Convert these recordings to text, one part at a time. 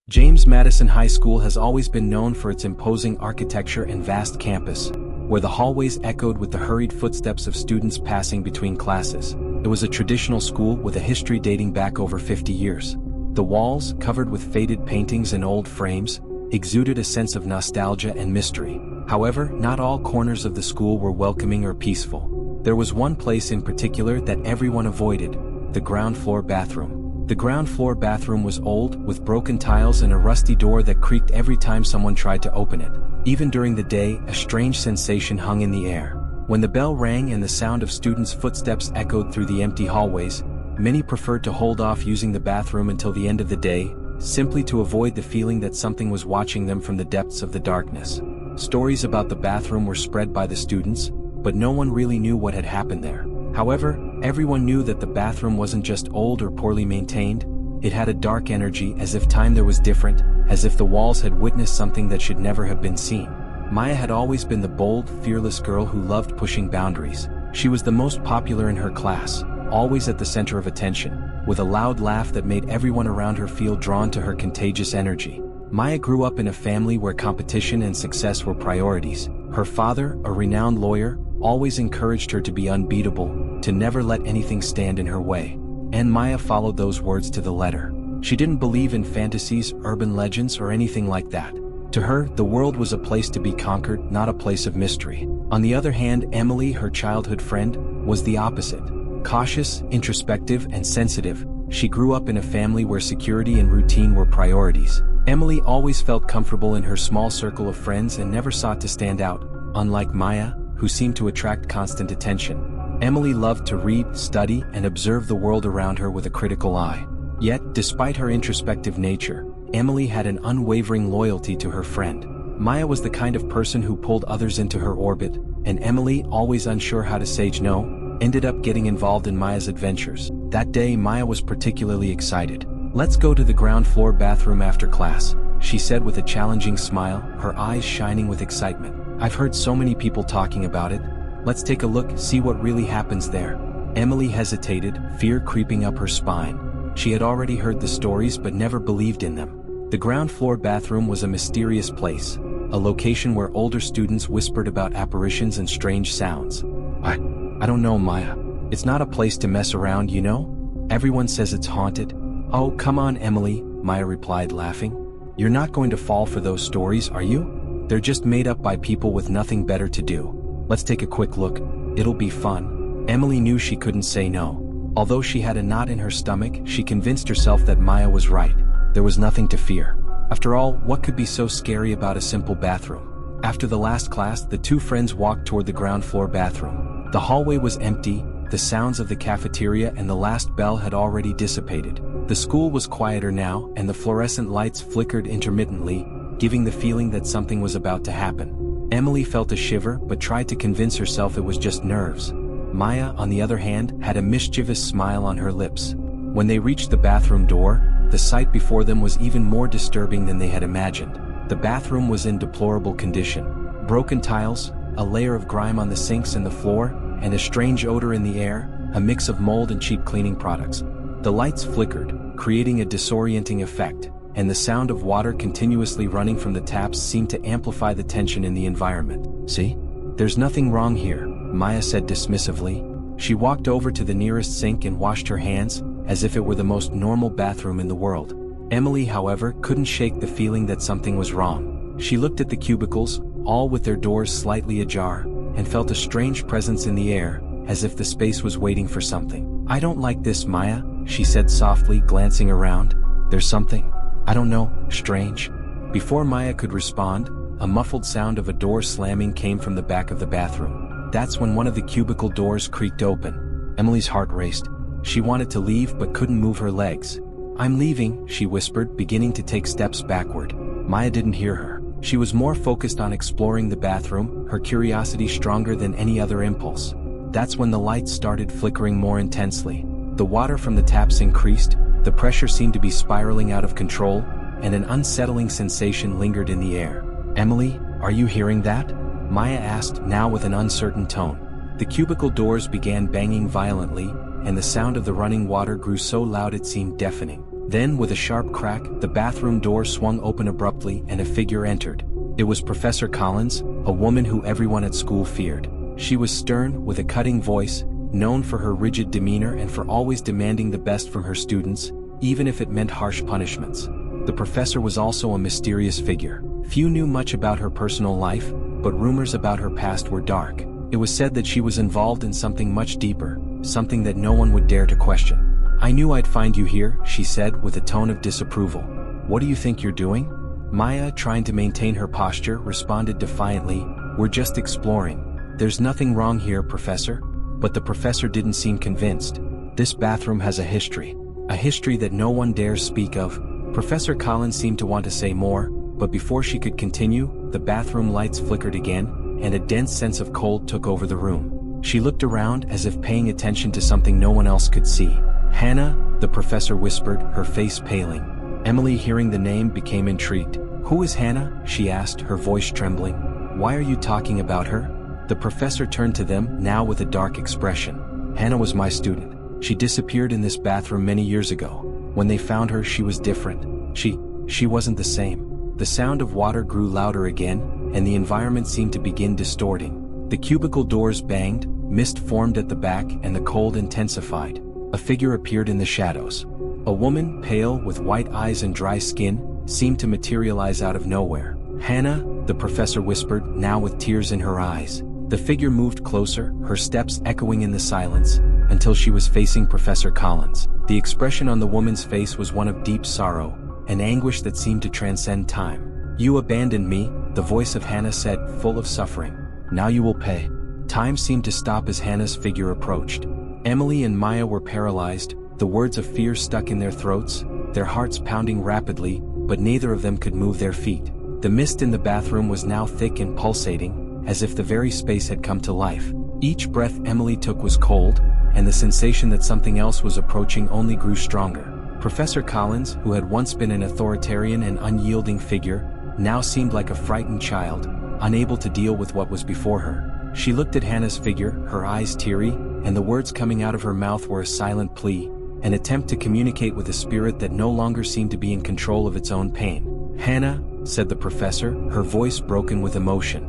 James Madison High School has always been known for its imposing architecture and vast campus, where the hallways echoed with the hurried footsteps of students passing between classes. It was a traditional school with a history dating back over 50 years. The walls, covered with faded paintings and old frames, exuded a sense of nostalgia and mystery. However, not all corners of the school were welcoming or peaceful. There was one place in particular that everyone avoided: the ground floor bathroom. The ground floor bathroom was old, with broken tiles and a rusty door that creaked every time someone tried to open it. Even during the day, a strange sensation hung in the air. When the bell rang and the sound of students' footsteps echoed through the empty hallways, many preferred to hold off using the bathroom until the end of the day, simply to avoid the feeling that something was watching them from the depths of the darkness. Stories about the bathroom were spread by the students, but no one really knew what had happened there. However, everyone knew that the bathroom wasn't just old or poorly maintained. It had a dark energy, as if time there was different, as if the walls had witnessed something that should never have been seen. Maya had always been the bold, fearless girl who loved pushing boundaries. She was the most popular in her class, always at the center of attention, with a loud laugh that made everyone around her feel drawn to her contagious energy. Maya grew up in a family where competition and success were priorities. Her father, a renowned lawyer, always encouraged her to be unbeatable, to never let anything stand in her way. And Maya followed those words to the letter. She didn't believe in fantasies, urban legends, or anything like that. To her, the world was a place to be conquered, not a place of mystery. On the other hand, Emily, her childhood friend, was the opposite. Cautious, introspective, and sensitive, she grew up in a family where security and routine were priorities. Emily always felt comfortable in her small circle of friends and never sought to stand out, unlike Maya, who seemed to attract constant attention. Emily loved to read, study, and observe the world around her with a critical eye. Yet, despite her introspective nature, Emily had an unwavering loyalty to her friend. Maya was the kind of person who pulled others into her orbit, and Emily, always unsure how to say no, ended up getting involved in Maya's adventures. That day, Maya was particularly excited. "Let's go to the ground floor bathroom after class," she said with a challenging smile, her eyes shining with excitement. "I've heard so many people talking about it. Let's take a look, see what really happens there." Emily hesitated, fear creeping up her spine. She had already heard the stories but never believed in them. The ground floor bathroom was a mysterious place, a location where older students whispered about apparitions and strange sounds. I don't know, Maya. It's not a place to mess around, you know? Everyone says it's haunted." "Oh, come on, Emily," Maya replied, laughing. "You're not going to fall for those stories, are you? They're just made up by people with nothing better to do. Let's take a quick look. It'll be fun." Emily knew she couldn't say no. Although she had a knot in her stomach, she convinced herself that Maya was right. There was nothing to fear. After all, what could be so scary about a simple bathroom? After the last class, the two friends walked toward the ground floor bathroom. The hallway was empty, the sounds of the cafeteria and the last bell had already dissipated. The school was quieter now, and the fluorescent lights flickered intermittently, giving the feeling that something was about to happen. Emily felt a shiver but tried to convince herself it was just nerves. Maya, on the other hand, had a mischievous smile on her lips. When they reached the bathroom door, the sight before them was even more disturbing than they had imagined. The bathroom was in deplorable condition. Broken tiles, a layer of grime on the sinks and the floor, and a strange odor in the air, a mix of mold and cheap cleaning products. The lights flickered, creating a disorienting effect, and the sound of water continuously running from the taps seemed to amplify the tension in the environment. "See? There's nothing wrong here," Maya said dismissively. She walked over to the nearest sink and washed her hands, as if it were the most normal bathroom in the world. Emily, however, couldn't shake the feeling that something was wrong. She looked at the cubicles, all with their doors slightly ajar, and felt a strange presence in the air, as if the space was waiting for something. "I don't like this, Maya," she said softly, glancing around. "There's something, I don't know, strange." Before Maya could respond, a muffled sound of a door slamming came from the back of the bathroom. That's when one of the cubicle doors creaked open. Emily's heart raced. She wanted to leave but couldn't move her legs. "I'm leaving," she whispered, beginning to take steps backward. Maya didn't hear her. She was more focused on exploring the bathroom, her curiosity stronger than any other impulse. That's when the lights started flickering more intensely. The water from the taps increased, the pressure seemed to be spiraling out of control, and an unsettling sensation lingered in the air. "Emily, are you hearing that?" Maya asked, now with an uncertain tone. The cubicle doors began banging violently, and the sound of the running water grew so loud it seemed deafening. Then, with a sharp crack, the bathroom door swung open abruptly and a figure entered. It was Professor Collins, a woman who everyone at school feared. She was stern, with a cutting voice, known for her rigid demeanor and for always demanding the best from her students, even if it meant harsh punishments. The professor was also a mysterious figure. Few knew much about her personal life, but rumors about her past were dark. It was said that she was involved in something much deeper, something that no one would dare to question. "I knew I'd find you here," she said with a tone of disapproval. "What do you think you're doing?" Maya, trying to maintain her posture, responded defiantly, "We're just exploring. There's nothing wrong here, Professor." But the professor didn't seem convinced. "This bathroom has a history that no one dares speak of." Professor Collins seemed to want to say more, but before she could continue, the bathroom lights flickered again, and a dense sense of cold took over the room. She looked around as if paying attention to something no one else could see. "Hannah," the professor whispered, her face paling. Emily, hearing the name, became intrigued. "Who is Hannah?" she asked, her voice trembling. "Why are you talking about her?" The professor turned to them, now with a dark expression. "Hannah was my student. She disappeared in this bathroom many years ago. When they found her, she was different. She wasn't the same." The sound of water grew louder again, and the environment seemed to begin distorting. The cubicle doors banged, mist formed at the back, and the cold intensified. A figure appeared in the shadows. A woman, pale, with white eyes and dry skin, seemed to materialize out of nowhere. "Hannah," the professor whispered, now with tears in her eyes. The figure moved closer, her steps echoing in the silence, until she was facing Professor Collins. The expression on the woman's face was one of deep sorrow, an anguish that seemed to transcend time. "You abandoned me," the voice of Hannah said, full of suffering. "Now you will pay." Time seemed to stop as Hannah's figure approached. Emily and Maya were paralyzed, the words of fear stuck in their throats, their hearts pounding rapidly, but neither of them could move their feet. The mist in the bathroom was now thick and pulsating, as if the very space had come to life. Each breath Emily took was cold, and the sensation that something else was approaching only grew stronger. Professor Collins, who had once been an authoritarian and unyielding figure, now seemed like a frightened child, unable to deal with what was before her. She looked at Hannah's figure, her eyes teary, and the words coming out of her mouth were a silent plea, an attempt to communicate with a spirit that no longer seemed to be in control of its own pain. "Hannah," said the professor, her voice broken with emotion.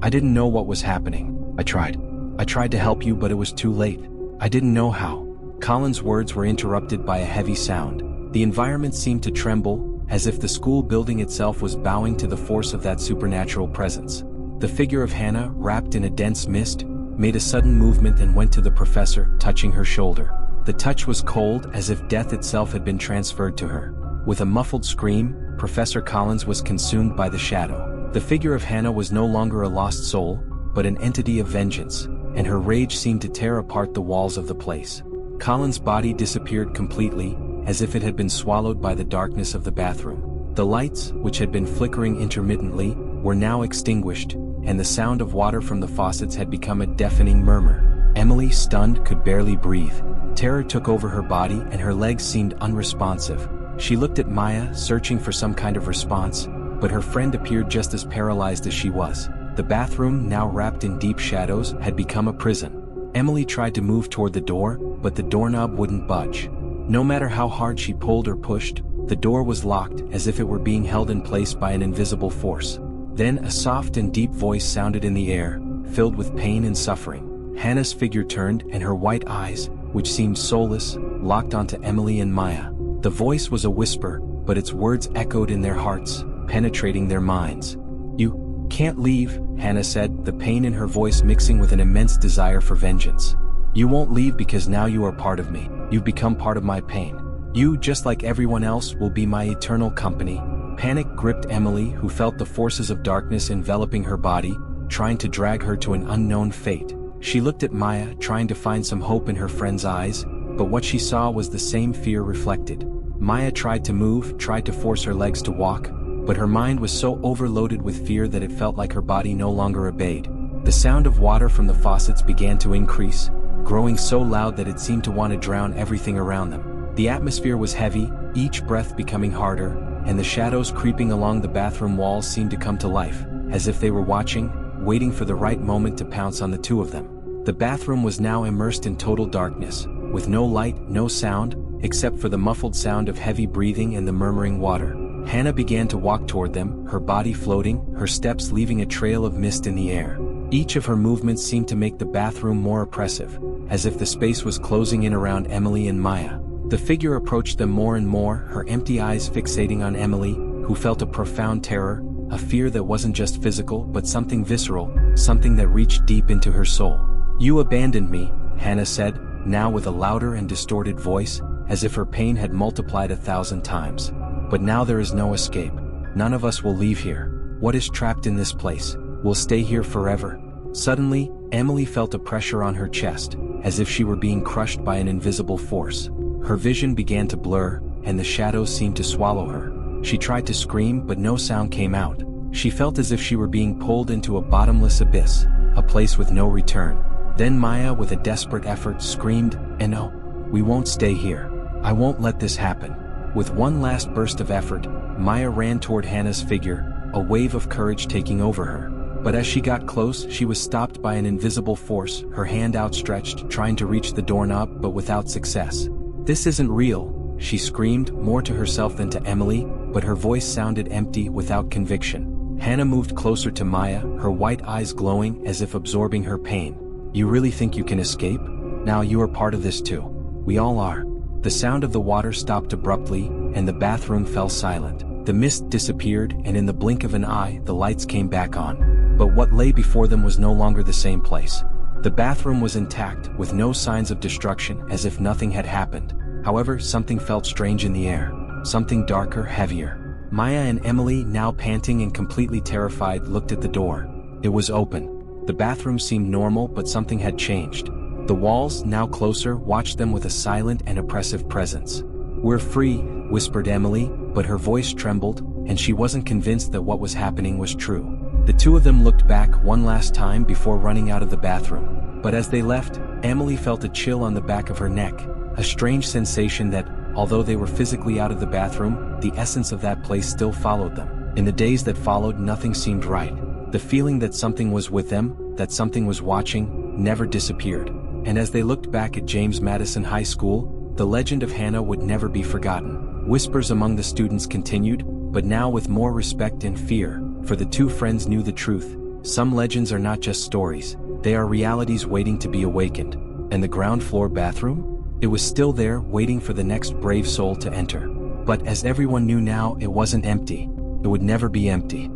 I didn't know what was happening. I tried to help you, but it was too late. I didn't know how." Collins' words were interrupted by a heavy sound. The environment seemed to tremble, as if the school building itself was bowing to the force of that supernatural presence. The figure of Hannah, wrapped in a dense mist, made a sudden movement and went to the professor, touching her shoulder. The touch was cold, as if death itself had been transferred to her. With a muffled scream, Professor Collins was consumed by the shadow. The figure of Hannah was no longer a lost soul, but an entity of vengeance, and her rage seemed to tear apart the walls of the place. Collins' body disappeared completely, as if it had been swallowed by the darkness of the bathroom. The lights, which had been flickering intermittently, were now extinguished, and the sound of water from the faucets had become a deafening murmur. Emily, stunned, could barely breathe. Terror took over her body and her legs seemed unresponsive. She looked at Maya, searching for some kind of response, but her friend appeared just as paralyzed as she was. The bathroom, now wrapped in deep shadows, had become a prison. Emily tried to move toward the door, but the doorknob wouldn't budge. No matter how hard she pulled or pushed, the door was locked, as if it were being held in place by an invisible force. Then a soft and deep voice sounded in the air, filled with pain and suffering. Hannah's figure turned, and her white eyes, which seemed soulless, locked onto Emily and Maya. The voice was a whisper, but its words echoed in their hearts, penetrating their minds. "You can't leave," Hannah said, the pain in her voice mixing with an immense desire for vengeance. "You won't leave because now you are part of me. You've become part of my pain. You, just like everyone else, will be my eternal company." Panic gripped Emily, who felt the forces of darkness enveloping her body, trying to drag her to an unknown fate. She looked at Maya, trying to find some hope in her friend's eyes, but what she saw was the same fear reflected. Maya tried to move, tried to force her legs to walk, but her mind was so overloaded with fear that it felt like her body no longer obeyed. The sound of water from the faucets began to increase, growing so loud that it seemed to want to drown everything around them. The atmosphere was heavy, each breath becoming harder, and the shadows creeping along the bathroom walls seemed to come to life, as if they were watching, waiting for the right moment to pounce on the two of them. The bathroom was now immersed in total darkness, with no light, no sound, except for the muffled sound of heavy breathing and the murmuring water. Hannah began to walk toward them, her body floating, her steps leaving a trail of mist in the air. Each of her movements seemed to make the bathroom more oppressive, as if the space was closing in around Emily and Maya. The figure approached them more and more, her empty eyes fixating on Emily, who felt a profound terror, a fear that wasn't just physical but something visceral, something that reached deep into her soul. "You abandoned me," Hannah said, now with a louder and distorted voice, as if her pain had multiplied 1,000 times. "But now there is no escape. None of us will leave here. What is trapped in this place? We'll stay here forever." Suddenly, Emily felt a pressure on her chest, as if she were being crushed by an invisible force. Her vision began to blur, and the shadows seemed to swallow her. She tried to scream, but no sound came out. She felt as if she were being pulled into a bottomless abyss, a place with no return. Then Maya, with a desperate effort, screamed, "No, we won't stay here. I won't let this happen." With one last burst of effort, Maya ran toward Hannah's figure, a wave of courage taking over her. But as she got close, she was stopped by an invisible force, her hand outstretched, trying to reach the doorknob but without success. "This isn't real," she screamed, more to herself than to Emily, but her voice sounded empty, without conviction. Hannah moved closer to Maya, her white eyes glowing as if absorbing her pain. "You really think you can escape? Now you are part of this too. We all are." The sound of the water stopped abruptly, and the bathroom fell silent. The mist disappeared, and in the blink of an eye, the lights came back on. But what lay before them was no longer the same place. The bathroom was intact, with no signs of destruction, as if nothing had happened. However, something felt strange in the air. Something darker, heavier. Maya and Emily, now panting and completely terrified, looked at the door. It was open. The bathroom seemed normal, but something had changed. The walls, now closer, watched them with a silent and oppressive presence. "We're free," whispered Emily, but her voice trembled, and she wasn't convinced that what was happening was true. The two of them looked back one last time before running out of the bathroom. But as they left, Emily felt a chill on the back of her neck, a strange sensation that, although they were physically out of the bathroom, the essence of that place still followed them. In the days that followed, nothing seemed right. The feeling that something was with them, that something was watching, never disappeared. And as they looked back at James Madison High School, the legend of Hannah would never be forgotten. Whispers among the students continued, but now with more respect and fear, for the two friends knew the truth. Some legends are not just stories, they are realities waiting to be awakened. And the ground floor bathroom? It was still there, waiting for the next brave soul to enter. But as everyone knew now, it wasn't empty. It would never be empty.